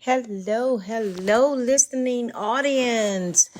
Hello, listening audience.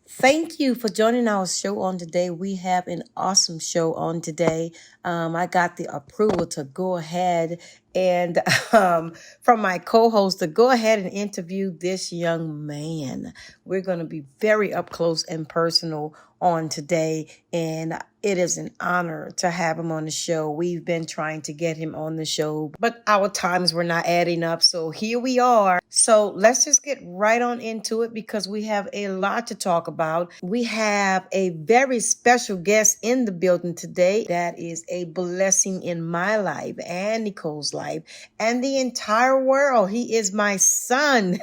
Thank you for joining our show on today. We have an awesome show on today. I got the approval to go ahead and from my co-host to go ahead and interview this young man. We're going to be very up close and personal on today, and it is an honor to have him on the show. We've been trying to get him on the show, but our times were not adding up. So here we are. So let's just get right on into it because we have a lot to talk about. We have a very special guest in the building today that is a blessing in my life and Nicole's life and the entire world. He is my son,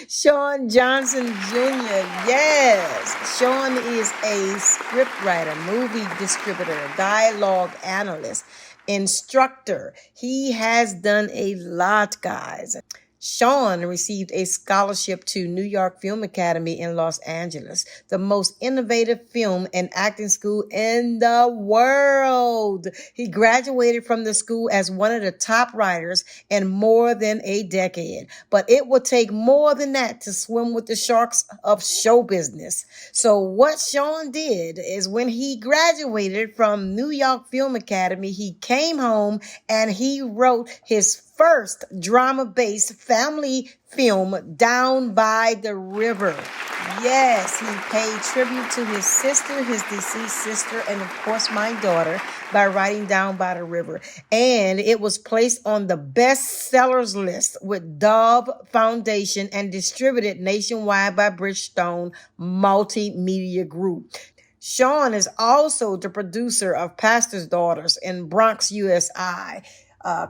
Sean Johnson Jr. Yes, Sean is a scriptwriter, movie distributor, dialogue analyst, instructor. He has done a lot, guys. Sean received a scholarship to New York Film Academy in Los Angeles, the most innovative film and acting school in the world. He graduated from the school as one of the top writers in more than a decade. But it will take more than that to swim with the sharks of show business. So what Sean did is when he graduated from New York Film Academy, he came home and he wrote his first drama-based family film, Down by the River. Yes, he paid tribute to his sister, his deceased sister, and of course my daughter by writing Down by the River. And it was placed on the bestsellers list with Dove Foundation and distributed nationwide by Bridgestone Multimedia Group. Sean is also the producer of Pastor's Daughters in Bronx, USI.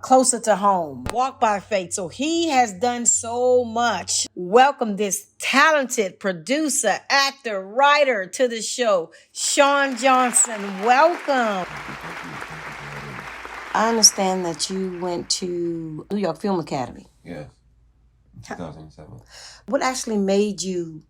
Closer to home, Walk by Faith. So he has done so much. Welcome this talented producer, actor, writer to the show, Sean Johnson. Welcome. I understand that you went to New York Film Academy. Yes, 2007. What actually made you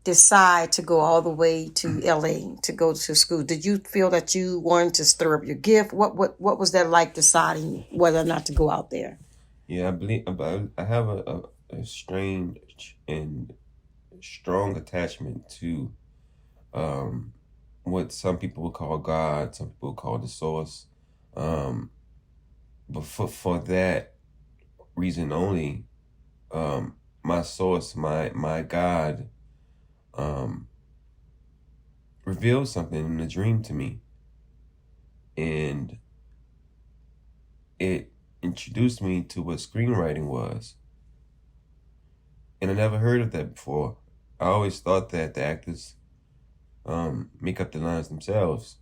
decide to go all the way to LA to go to school? Did you feel that you wanted to stir up your gift? What was that like, deciding whether or not to go out there? Yeah, I have a strange and strong attachment to what some people would call God, some people would call the source. But for that reason only, my source, my God, revealed something in a dream to me, and it introduced me to what screenwriting was. And I never heard of that before. I always thought that the actors make up the lines themselves.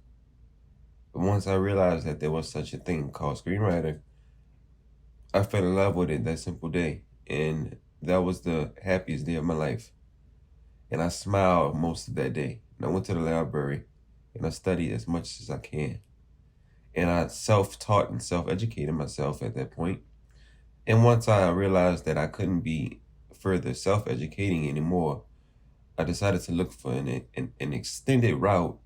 But once I realized that there was such a thing called screenwriter, I fell in love with it that simple day. And that was the happiest day of my life. And I smiled most of that day. And I went to the library and I studied as much as I can. And I self-taught and self-educated myself at that point. And once I realized that I couldn't be further self-educating anymore, I decided to look for an extended route